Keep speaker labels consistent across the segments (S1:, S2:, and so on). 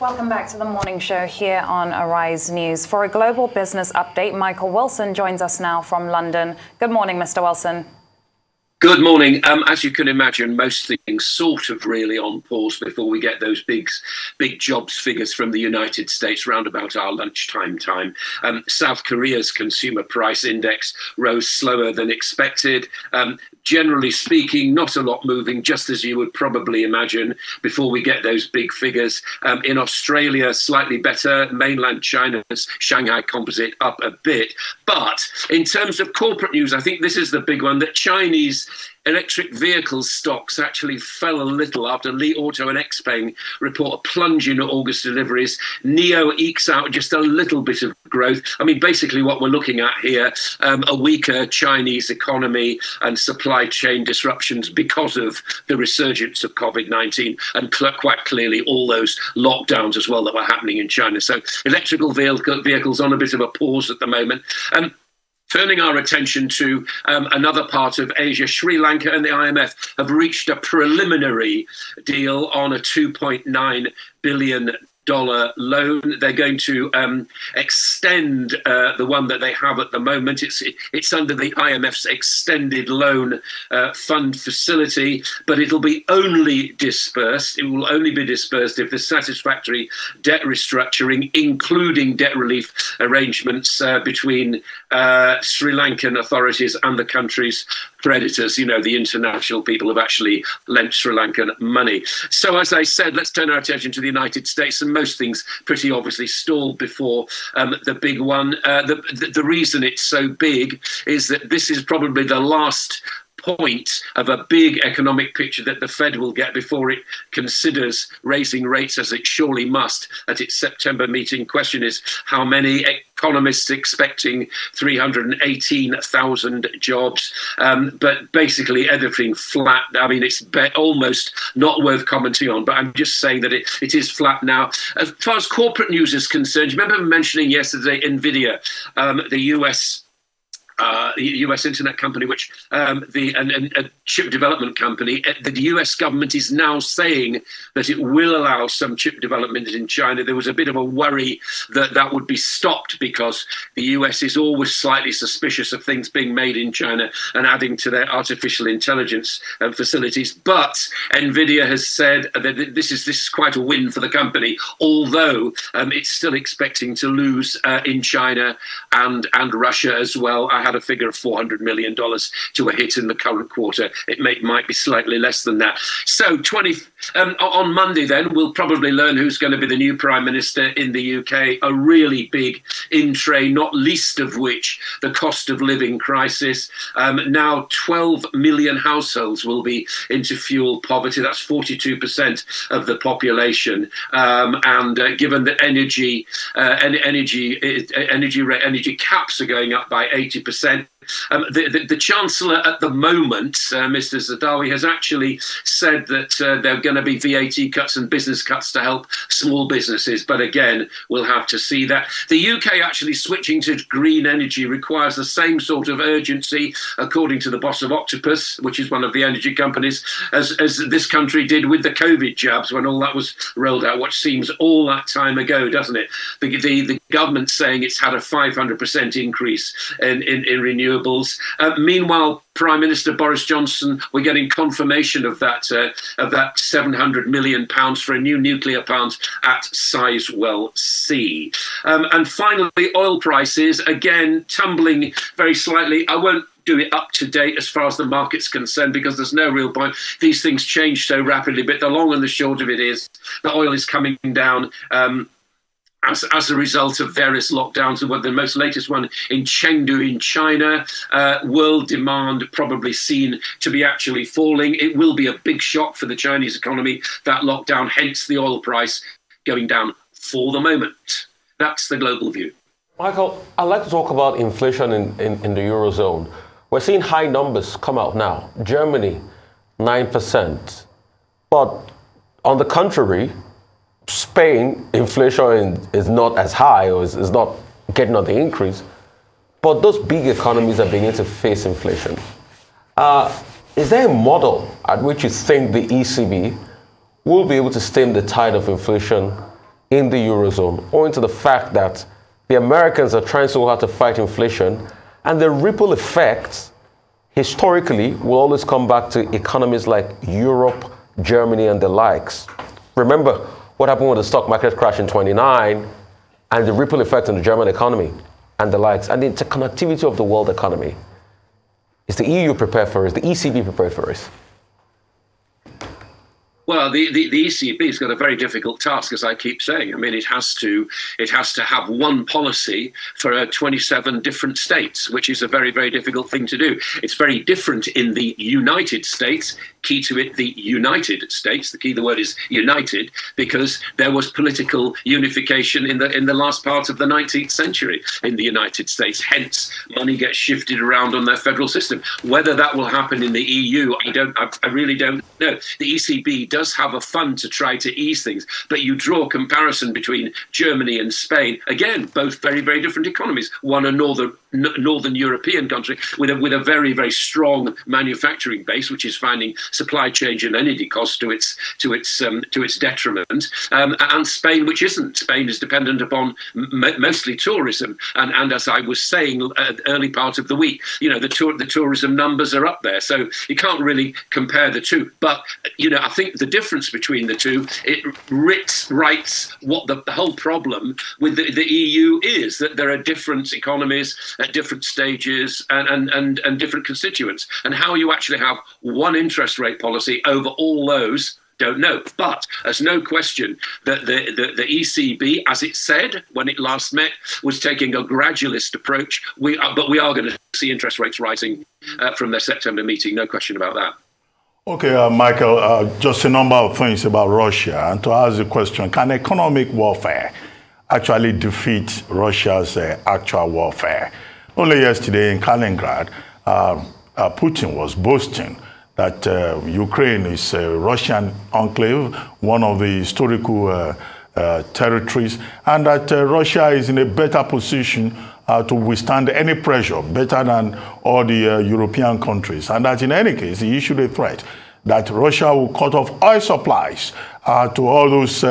S1: Welcome back to the morning show here on Arise News. For a global business update, Michael Wilson joins us now from London. Good morning, Mr. Wilson.
S2: Good morning. As you can imagine, most things sort of really on pause before we get those big jobs figures from the United States round about our lunchtime time. South Korea's consumer price index rose slower than expected. Generally speaking, not a lot moving, just as you would probably imagine before we get those big figures. In Australia, slightly better. Mainland China's Shanghai Composite up a bit. But in terms of corporate news, I think this is the big one, that Chinese electric vehicle stocks actually fell a little after Li Auto and XPeng report a plunge in August deliveries. NIO ekes out just a little bit of growth. I mean, basically what we're looking at here, a weaker Chinese economy and supply chain disruptions because of the resurgence of COVID-19 and quite clearly all those lockdowns as well that were happening in China. So electrical vehicles on a bit of a pause at the moment. Turning our attention to another part of Asia, Sri Lanka and the IMF have reached a preliminary deal on a $2.9 billion loan. They're going to extend the one that they have at the moment. It's under the IMF's extended loan fund facility, but it'll be only dispersed. It will only be dispersed if the satisfactory debt restructuring, including debt relief arrangements between Sri Lankan authorities and the country's creditors, you know, the international people have actually lent Sri Lankan money. So as I said, let's turn our attention to the United States, and most things pretty obviously stalled before the big one. The reason it's so big is that this is probably the last point of a big economic picture that the Fed will get before it considers raising rates, as it surely must at its September meeting. Question is, how many economists expecting 318,000 jobs, but basically everything flat. I mean, it's almost not worth commenting on, but I'm just saying that it is flat now. As far as corporate news is concerned, you remember mentioning yesterday NVIDIA, the US internet company, which a chip development company. The US government is now saying that it will allow some chip development in China. There was a bit of a worry that that would be stopped because the US is always slightly suspicious of things being made in China and adding to their artificial intelligence facilities. But NVIDIA has said that this is quite a win for the company, although it's still expecting to lose in China and Russia as well. I had a figure of $400 million to a hit in the current quarter. It might be slightly less than that. So on Monday then, we'll probably learn who's going to be the new Prime Minister in the UK, a really big in-tray, not least of which the cost of living crisis. Now 12 million households will be into fuel poverty. That's 42% of the population. And given that energy caps are going up by 80%, the Chancellor at the moment, Mr. Zardawi, has actually said that there are going to be VAT cuts and business cuts to help small businesses. But again, we'll have to see that. The UK actually switching to green energy requires the same sort of urgency, according to the boss of Octopus, which is one of the energy companies, as this country did with the COVID jabs when all that was rolled out, which seems all that time ago, doesn't it? The government's saying it's had a 500% increase in renewables. Meanwhile, Prime Minister Boris Johnson, we're getting confirmation of that £700 million for a new nuclear plant at Sizewell C. And finally, oil prices, again, tumbling very slightly. I won't do it up to date as far as the market's concerned, because there's no real point. These things change so rapidly, but the long and the short of it is that oil is coming down as a result of various lockdowns. The most latest one in Chengdu in China. World demand probably seen to be actually falling. It will be a big shock for the Chinese economy, that lockdown, hence the oil price going down for the moment. That's the global view.
S3: Michael, I'd like to talk about inflation in the Eurozone. We're seeing high numbers come out now. Germany, 9%. But on the contrary, Spain, inflation is not as high, or is not getting on the increase, but those big economies are beginning to face inflation. Is there a model at which you think the ECB will be able to stem the tide of inflation in the Eurozone, owing to the fact that the Americans are trying so hard to fight inflation, and the ripple effects historically will always come back to economies like Europe, Germany, and the likes. Remember what happened with the stock market crash in 29 and the ripple effect on the German economy and the likes, and the interconnectivity of the world economy. Is the EU prepared for it? Is the ECB prepared for it?
S2: Well, the ECB has got a very difficult task, as I keep saying. I mean, it has to have one policy for 27 different states, which is a very, very difficult thing to do. It's very different in the United States. Key to it, the United States. The key, the word is united, because there was political unification in the last part of the 19th century in the United States. Hence, money gets shifted around on their federal system. Whether that will happen in the EU, I really don't know. The ECB does have a fund to try to ease things, but you draw a comparison between Germany and Spain. Again, both very, very different economies. One a northern European country with a very, very strong manufacturing base, which is finding supply chain and energy costs to its detriment, and Spain, which isn't. Spain is dependent upon mostly tourism, and as I was saying early part of the week, the tourism numbers are up there, so you can't really compare the two. But I think the difference between the two, it writes what the whole problem with the EU is, that there are different economies at different stages and different constituents, and how you actually have one interest rate policy over all those, don't know. But there's no question that the ECB, as it said when it last met, was taking a gradualist approach. But we are going to see interest rates rising from their September meeting, no question about that.
S4: Okay, Michael, just a number of things about Russia. And to ask the question, can economic warfare actually defeat Russia's actual warfare? Only yesterday in Kaliningrad, Putin was boasting that Ukraine is a Russian enclave, one of the historical territories, and that Russia is in a better position to withstand any pressure, better than all the European countries. And that in any case, he issued a threat that Russia will cut off oil supplies to all those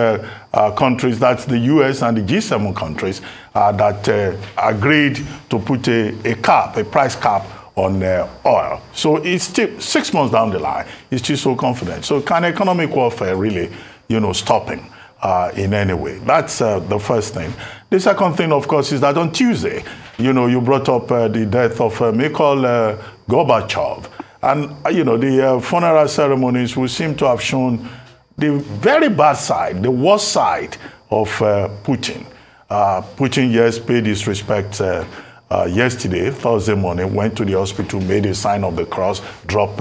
S4: countries, that's the US and the G7 countries, that agreed to put a price cap on oil. So it's still 6 months down the line, it's still so confident. So can economic warfare really, stop him in any way? That's the first thing. The second thing, of course, is that on Tuesday, you brought up the death of Mikhail Gorbachev. And, the funeral ceremonies will seem to have shown the very bad side, the worst side of Putin. Putin, yes, paid his respects yesterday, Thursday morning, went to the hospital, made a sign of the cross, dropped,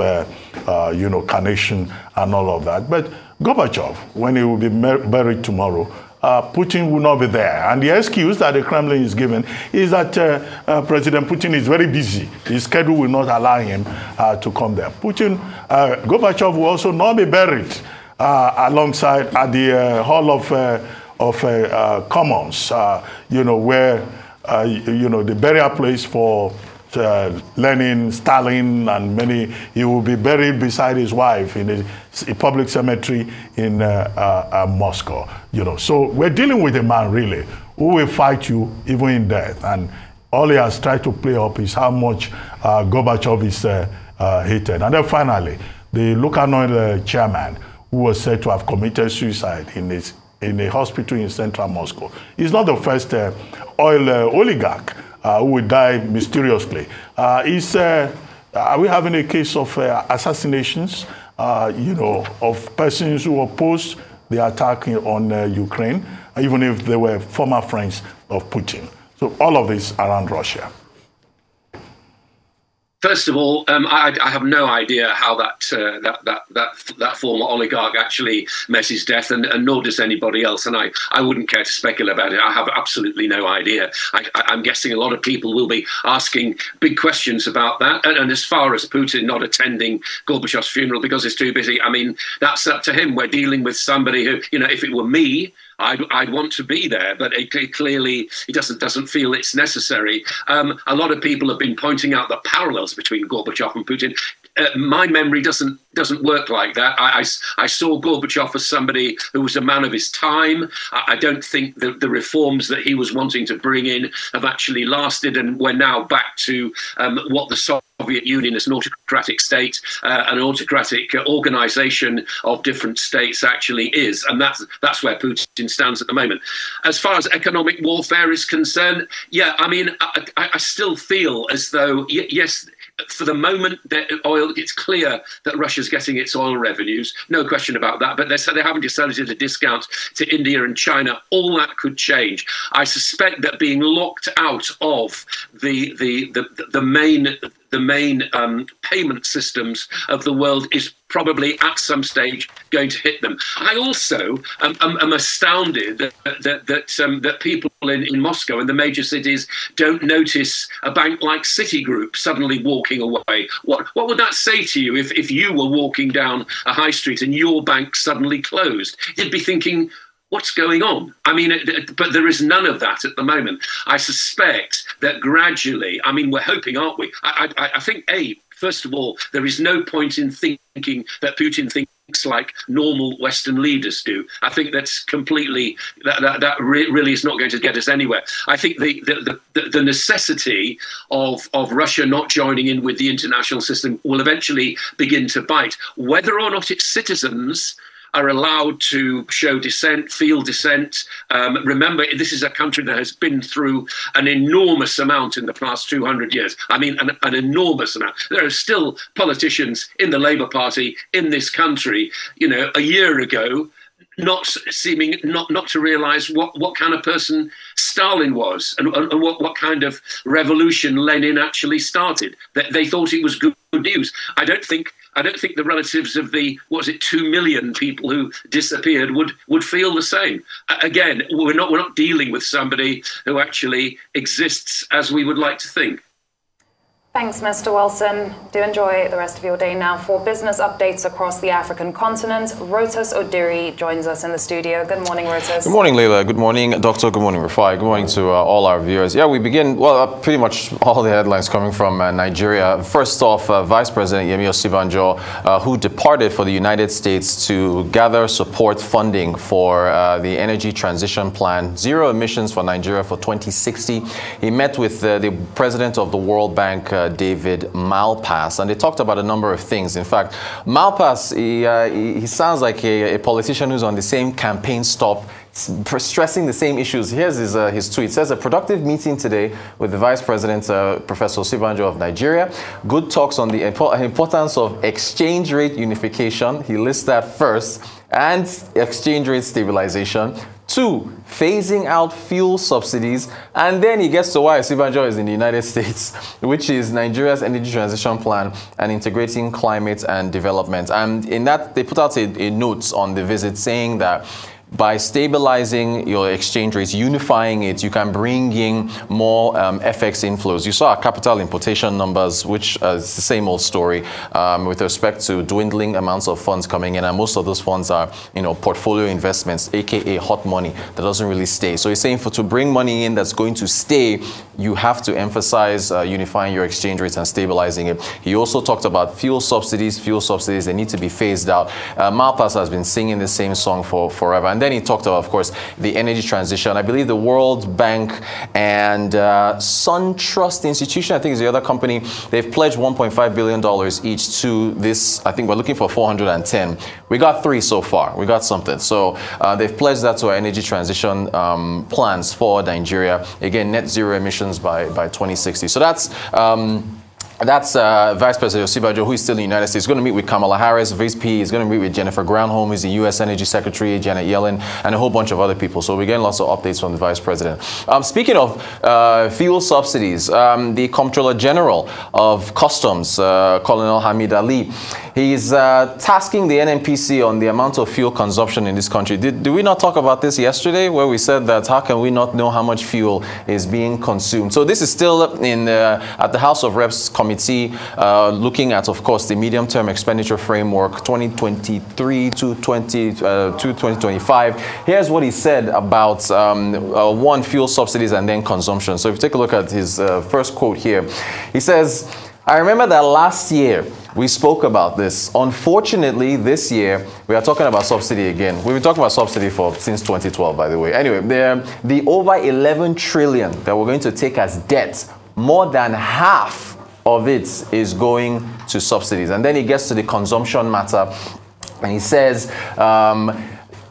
S4: carnation and all of that. But Gorbachev, when he will be buried tomorrow, Putin will not be there. And the excuse that the Kremlin is given is that President Putin is very busy. His schedule will not allow him to come there. Gorbachev will also not be buried alongside at the Hall of Commons, where the burial place for Lenin, Stalin, and many. He will be buried beside his wife in a public cemetery in Moscow. So we're dealing with a man really who will fight you even in death, and all he has tried to play up is how much Gorbachev is hated. And then finally, the Lukoil chairman, who was said to have committed suicide in a hospital in central Moscow. He's not the first oil oligarch who will die mysteriously. Are we having a case of assassinations, of persons who opposed the attack on Ukraine, even if they were former friends of Putin? So all of this around Russia.
S2: First of all, I have no idea how that former oligarch actually met his death, and nor does anybody else. And I wouldn't care to speculate about it. I have absolutely no idea. I'm guessing a lot of people will be asking big questions about that. And as far as Putin not attending Gorbachev's funeral because he's too busy, I mean, that's up to him. We're dealing with somebody who, if it were me, I'd want to be there, but clearly he doesn't feel it's necessary. A lot of people have been pointing out the parallels between Gorbachev and Putin. my memory doesn't work like that. I saw Gorbachev as somebody who was a man of his time. I don't think the reforms that he was wanting to bring in have actually lasted, and we're now back to what the Soviet Union as an autocratic state, an autocratic organization of different states actually is. And that's where Putin stands at the moment. As far as economic warfare is concerned, yeah, I mean, I still feel as though, yes, for the moment, it's clear that Russia's getting its oil revenues, no question about that. But they haven't decided at a discount to India and China. All that could change. I suspect that being locked out of the main payment systems of the world is probably at some stage going to hit them. I also am astounded that people in Moscow and the major cities don't notice a bank like Citigroup suddenly walking away. What would that say to you if you were walking down a high street and your bank suddenly closed? You'd be thinking, what's going on? I mean, but there is none of that at the moment. I suspect that gradually, I mean, we're hoping, aren't we? I think, first of all, there is no point in thinking that Putin thinks like normal Western leaders do. I think that's completely, that really is not going to get us anywhere. I think the necessity of Russia not joining in with the international system will eventually begin to bite. Whether or not its citizens are allowed to show dissent, feel dissent. Remember, this is a country that has been through an enormous amount in the past 200 years. I mean, an enormous amount. There are still politicians in the Labour Party in this country, you know, a year ago, not to realise what kind of person Stalin was and what kind of revolution Lenin actually started. They thought it was good news. I don't think the relatives of the 2 million people who disappeared would feel the same. Again, we're not dealing with somebody who actually exists as we would like to think.
S1: Thanks, Mr. Wilson. Do enjoy the rest of your day now. For business updates across the African continent, Rotas Odiri joins us in the studio. Good morning, Rotas.
S5: Good morning, Leila. Good morning, Doctor. Good morning, Rafai. Good morning to all our viewers. Yeah, we begin, pretty much all the headlines coming from Nigeria. First off, Vice President Yemi Osinbajo, who departed for the United States to gather support funding for the energy transition plan, zero emissions for Nigeria for 2060. He met with the president of the World Bank, David Malpass, and they talked about a number of things. In fact, Malpass, he sounds like a politician who's on the same campaign stop, stressing the same issues. Here's his tweet. It says, a productive meeting today with the Vice President, Professor Osinbajo of Nigeria. Good talks on the importance of exchange rate unification. He lists that first. And exchange rate stabilization. 2, phasing out fuel subsidies. And then he gets to why Osinbajo is in the United States, which is Nigeria's energy transition plan and integrating climate and development. And in that, they put out a note on the visit saying that by stabilizing your exchange rates, unifying it, you can bring in more FX inflows. You saw our capital importation numbers, which is the same old story with respect to dwindling amounts of funds coming in. And most of those funds are, portfolio investments, aka hot money that doesn't really stay. So he's saying to bring money in that's going to stay, you have to emphasize unifying your exchange rates and stabilizing it. He also talked about fuel subsidies. Fuel subsidies, they need to be phased out. Malpass has been singing the same song for forever. And then he talked about, of course, the energy transition. I believe the World Bank and SunTrust Institution, I think is the other company, they've pledged $1.5 billion each to this. I think we're looking for 410. We got 3 so far. We got something. So they've pledged that to our energy transition plans for Nigeria. Again, net zero emissions by 2060. So that's Vice President Osinbajo, who is still in the United States. He's going to meet with Kamala Harris, VP. He's going to meet with Jennifer Granholm, who's the U.S. Energy Secretary, Janet Yellen, and a whole bunch of other people. So we're getting lots of updates from the Vice President. Speaking of fuel subsidies, the Comptroller General of Customs, Colonel Hamid Ali, he's tasking the NNPC on the amount of fuel consumption in this country. Did we not talk about this yesterday, where we said that how can we not know how much fuel is being consumed? So this is still at the House of Reps Committee, looking at, of course, the medium-term expenditure framework 2023 to 2025. Here's what he said about one, fuel subsidies and then consumption. So if you take a look at his first quote here, he says, I remember that last year We spoke about this. Unfortunately, this year, we are talking about subsidy again. We've been talking about subsidy since 2012, by the way. Anyway, the over 11 trillion that we're going to take as debt, more than half of it is going to subsidies. And then he gets to the consumption matter, and he says,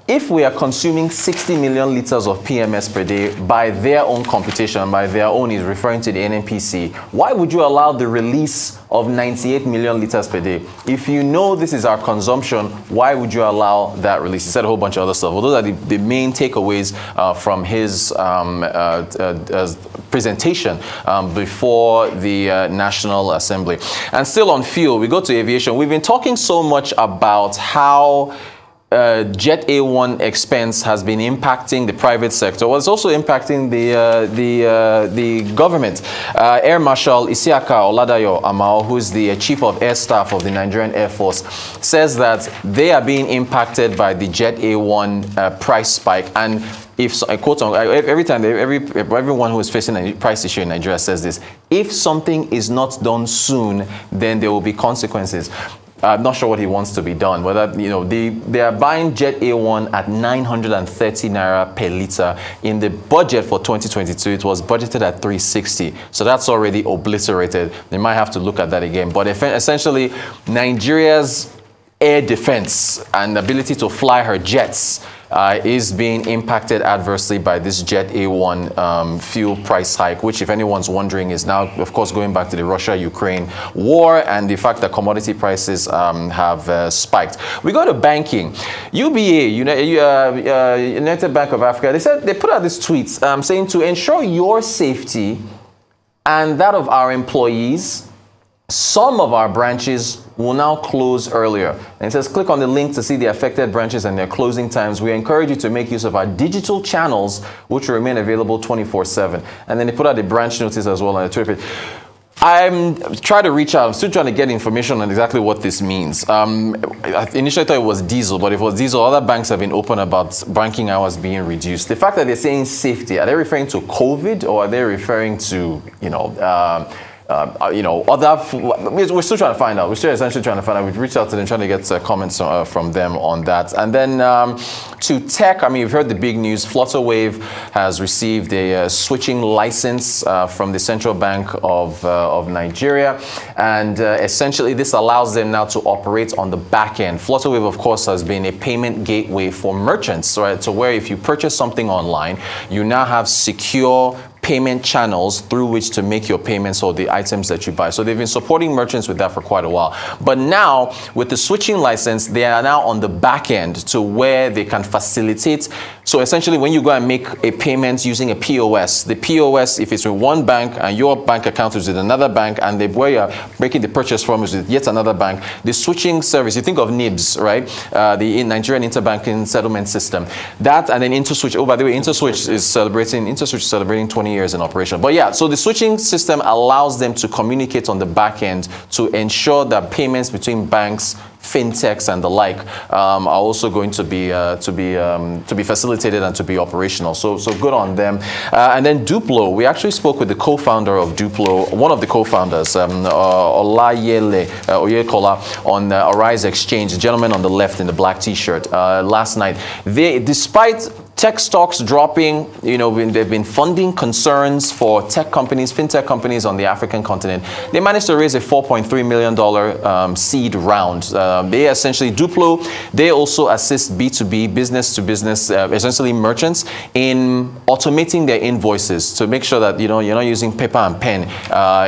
S5: if we are consuming 60 million liters of PMS per day by their own computation, by their own, he's referring to the NNPC, why would you allow the release of 98 million liters per day? If you know this is our consumption, why would you allow that release? He said a whole bunch of other stuff. Well, those are the main takeaways from his presentation before the National Assembly. And still on fuel, we go to aviation. We've been talking so much about how Jet A1 expense has been impacting the private sector. Well, it's also impacting the government. Air Marshal Isiaka Oladayo Amao, who's the Chief of Air Staff of the Nigerian Air Force, says that they are being impacted by the Jet A1 price spike. And if I quote on every time, everyone who is facing a price issue in Nigeria says this: if something is not done soon, then there will be consequences. I'm not sure what he wants to be done. Whether, you know, they are buying Jet A1 at 930 naira per liter. In the budget for 2022, it was budgeted at 360. So that's already obliterated. They might have to look at that again. But essentially, Nigeria's air defense and ability to fly her jets is being impacted adversely by this Jet A1 fuel price hike, which, if anyone's wondering, is now, of course, going back to the Russia-Ukraine war and the fact that commodity prices have spiked. We go to banking. UBA, United Bank of Africa, they put out this tweet saying, to ensure your safety and that of our employees, some of our branches will now close earlier. And it says, click on the link to see the affected branches and their closing times. We encourage you to make use of our digital channels, which will remain available 24/7. And then they put out the branch notice as well on the Twitter page. I'm trying to reach out. I'm still trying to get information on exactly what this means. I initially thought it was diesel, but if it was diesel, other banks have been open about banking hours being reduced. The fact that they're saying safety, are they referring to COVID, or are they referring to, we're still trying to find out. We're still essentially trying to find out. We've reached out to them, trying to get comments from them on that. And then to tech, I mean, you've heard the big news. Flutterwave has received a switching license from the Central Bank of Nigeria. And essentially, this allows them now to operate on the back end. Flutterwave, of course, has been a payment gateway for merchants, right? So where if you purchase something online, you now have secure payment channels through which to make your payments or the items that you buy. So they've been supporting merchants with that for quite a while. But now, with the switching license, they are now on the back end to where they can facilitate. So essentially, when you go and make a payment using a POS, the POS, if it's with one bank and your bank account is with another bank, and where you're making the purchase from is with yet another bank, the switching service, you think of NIBS, right? The Nigerian Interbanking Settlement System. That and then InterSwitch. Oh, by the way, InterSwitch is celebrating 20 years in operation. But yeah, so the switching system allows them to communicate on the back end to ensure that payments between banks, fintechs, and the like are also going to be facilitated and to be operational. So good on them. And then Duplo, we actually spoke with the co-founder of Duplo, one of the co-founders, Olayele Oyekola, on Arise Exchange, the gentleman on the left in the black T-shirt, last night. Despite tech stocks dropping, they've been funding concerns for tech companies, fintech companies on the African continent. They managed to raise a $4.3 million seed round. They essentially, Duplo, they also assist B2B, business to business, essentially merchants, in automating their invoices to make sure that, you're not using paper and pen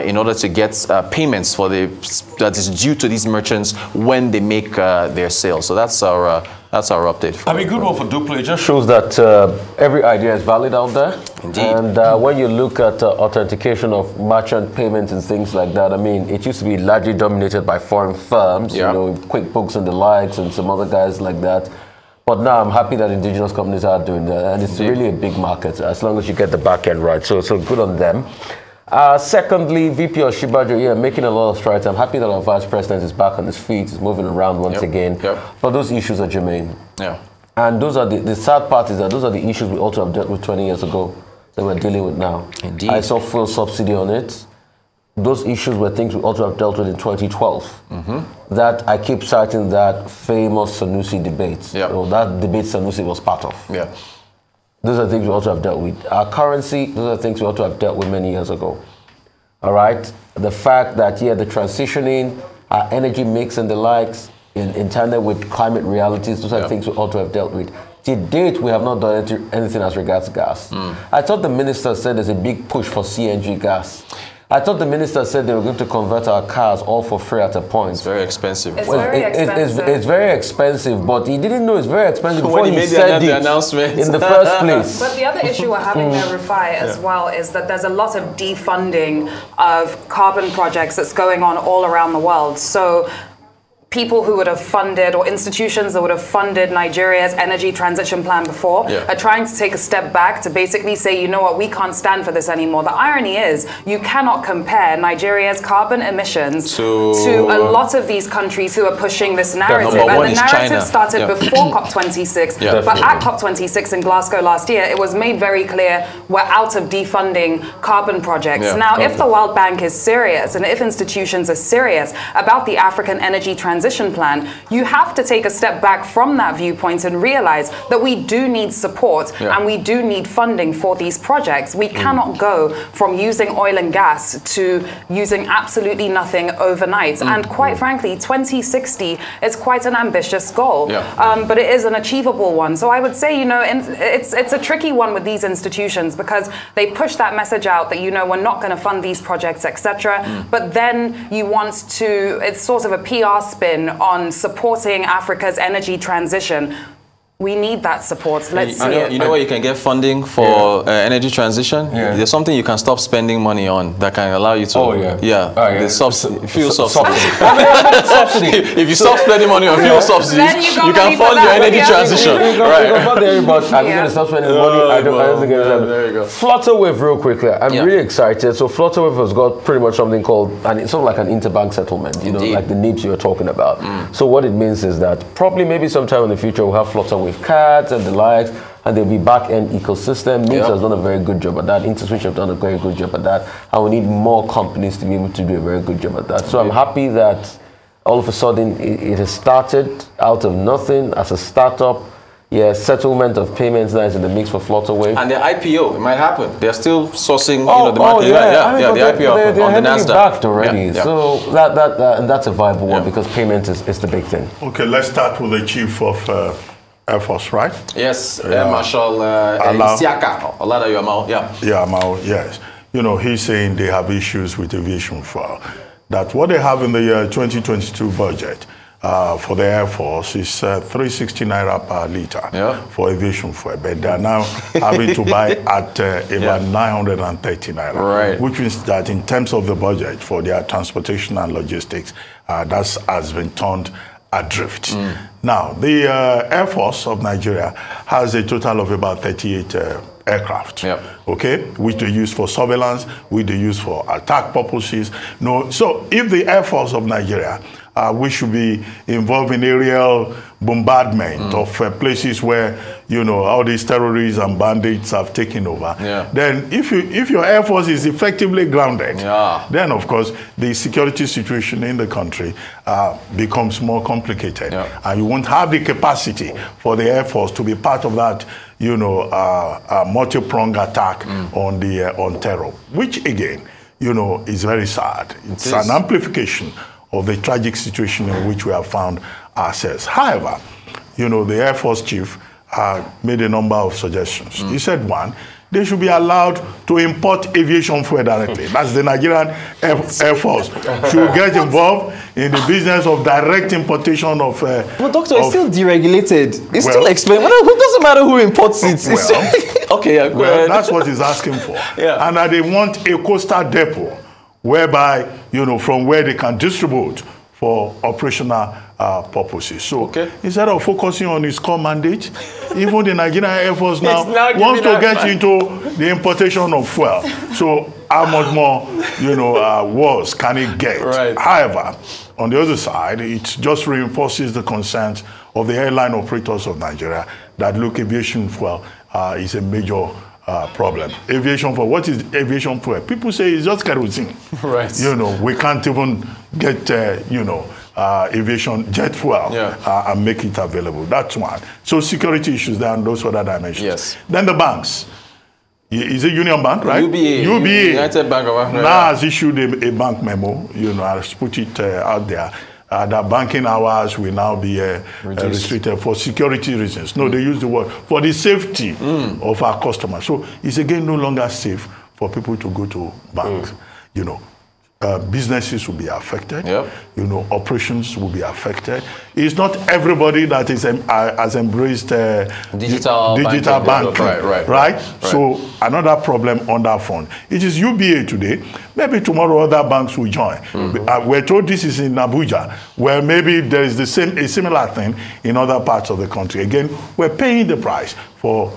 S5: in order to get payments that is due to these merchants when they make their sales. So that's our update.
S3: I mean, good one for Duplo. It just shows that every idea is valid out there.
S5: Indeed.
S3: And when you look at authentication of merchant payments and things like that, I mean, it used to be largely dominated by foreign firms, QuickBooks and the likes and some other guys like that. But now I'm happy that indigenous companies are doing that. And it's really a big market as long as you get the back end right. So good on them. Secondly, VP Osinbajo, making a lot of strides. I'm happy that our Vice President is back on his feet, is moving around once again. But those issues are germane. And those are the sad part is that those are the issues we also have dealt with 20 years ago that we're dealing with now.
S5: Indeed.
S3: I saw fuel subsidy on it. those issues were things we ought to have dealt with in 2012. That I keep citing that famous Sanusi debate. That debate Sanusi was part of. Those are things we ought to have dealt with. Our currency, those are things we ought to have dealt with many years ago. All right? The fact that, the transitioning, our energy mix and the likes, in tandem with climate realities, those are things we ought to have dealt with. To date, we have not done anything as regards gas. I thought the minister said there's a big push for CNG gas. I thought the minister said they were going to convert our cars all for free at a point.
S5: It's very expensive.
S1: It's very expensive.
S3: It's very expensive, but he didn't know it's very expensive before he said the announcement in the first place.
S1: But the other issue we're having there, Rufai, as well, is that there's a lot of defunding of carbon projects that's going on all around the world. So people who would have funded, or institutions that would have funded Nigeria's energy transition plan before are trying to take a step back to basically say, you know what, we can't stand for this anymore. The irony is you cannot compare Nigeria's carbon emissions to a lot of these countries who are pushing this narrative. And the narrative started before COP26, but at COP26 in Glasgow last year, it was made very clear we're out of defunding carbon projects. Now, if the World Bank is serious, and if institutions are serious about the African energy transition plan, you have to take a step back from that viewpoint and realize that we do need support and we do need funding for these projects. We cannot go from using oil and gas to using absolutely nothing overnight. And quite frankly, 2060 is quite an ambitious goal, but it is an achievable one. So I would say, it's a tricky one with these institutions because they push that message out that, we're not going to fund these projects, etc. But then you want to, it's sort of a PR spin on supporting Africa's energy transition. We need that support. Let's see it.
S5: You know where you can get funding for energy transition? There's something you can stop spending money on that can allow you to... the fuel subsidy. If you stop spending money on fuel subsidies, you can fund your energy transition.
S3: You can fund everybody. Are you going to stop spending money? I don't think there you go. Flutterwave, real quickly. I'm really excited. So Flutterwave has got pretty much something called, and it's sort of like an interbank settlement, like the NIBs you were talking about. So what it means is that probably maybe sometime in the future we'll have Flutterwave cards and the likes, and there'll be back-end ecosystem. NIBS has done a very good job at that. InterSwitch have done a very good job at that. And we need more companies to be able to do a very good job at that. So I'm happy that all of a sudden it has started out of nothing as a startup. Settlement of payments now is in the mix for Flutterwave.
S5: And the IPO, it might happen. They're still sourcing the market. The IPO on the NASDAQ.
S3: Backed already. So and that's a viable one because payment is the big thing.
S4: Okay, let's start with the Chief of Air Force, right?
S5: Yes, Air Marshal Isiaka Oladayo.
S4: Amao, yes. He's saying they have issues with aviation fuel. That what they have in the 2022 budget for the Air Force is 360 naira per liter for aviation fuel, but they are now having to buy at about 930 naira, which means that in terms of the budget for their transportation and logistics, that has been turned adrift. Now, the Air Force of Nigeria has a total of about 38 aircraft, which they use for surveillance, which they use for attack purposes. So if the Air Force of Nigeria we should be involved in aerial bombardment of places where all these terrorists and bandits have taken over. Then if your Air Force is effectively grounded, then of course the security situation in the country becomes more complicated, and you won't have the capacity for the Air Force to be part of that multi-pronged attack on terror, which again is very sad. It's an amplification of the tragic situation in which we have found ourselves. However, the Air Force Chief made a number of suggestions. He said, one, they should be allowed to import aviation fuel directly. That's the Nigerian Air Force should get involved in the business of direct importation of...
S5: But doctor, it's still deregulated. It's still expensive. It doesn't matter who imports it.
S4: Well, that's what he's asking for. And that they want a coastal depot whereby, from where they can distribute for operational purposes. So instead of focusing on his core mandate, even the Nigerian Air Force now wants to get into the importation of fuel. So how much more, worse can it get? However, on the other side, it just reinforces the concerns of the airline operators of Nigeria that, look, aviation fuel is a major problem. Aviation fuel. What is aviation fuel? People say it's just kerosene.
S5: Right.
S4: You know, we can't even get, aviation jet fuel and make it available. That's one. So security issues there and those other dimensions.
S5: Yes.
S4: Then the banks. Is it Union Bank, right?
S5: UBA. United Bank of Africa.
S4: Now has issued a bank memo, has put it out there. That banking hours will now be restricted for security reasons. No, they use the word for the safety of our customers. So it's again no longer safe for people to go to banks. Businesses will be affected. Yep. Operations will be affected. It's not everybody that has embraced digital banking. Right? So another problem on that front. It is UBA today. Maybe tomorrow other banks will join. We're told this is in Abuja, where maybe there is a similar thing in other parts of the country. Again, we're paying the price for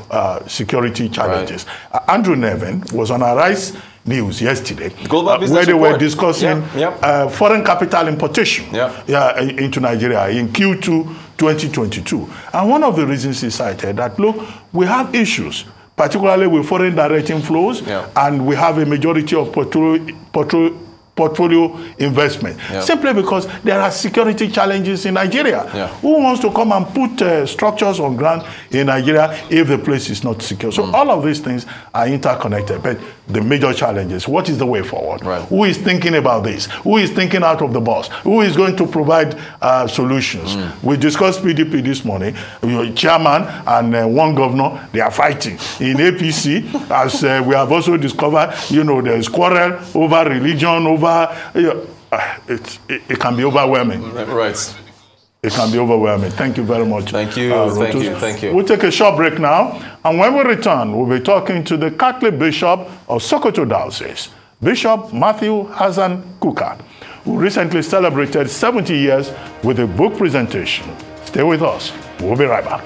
S4: security challenges. Right. Andrew Nevin was on Arise News yesterday, where they were discussing foreign capital importation into Nigeria in Q2 2022. And one of the reasons he cited that, look, we have issues, particularly with foreign direct inflows, and we have a majority of portfolio investment, simply because there are security challenges in Nigeria. Who wants to come and put structures on ground in Nigeria if the place is not secure? So all of these things are interconnected, but the major challenge is, what is the way forward? Right. Who is thinking about this? Who is thinking out of the box? Who is going to provide solutions? We discussed PDP this morning. Chairman and one governor, they are fighting. In APC, as we have also discovered, there is quarrel over religion, over it can be overwhelming. Right. It can be overwhelming. Thank you very much.
S5: Thank you. Thank you.
S4: We'll take a short break now, and when we return, we'll be talking to the Catholic Bishop of Sokoto Diocese, Bishop Matthew Hassan Kuka, who recently celebrated 70 years with a book presentation. Stay with us. We'll be right back.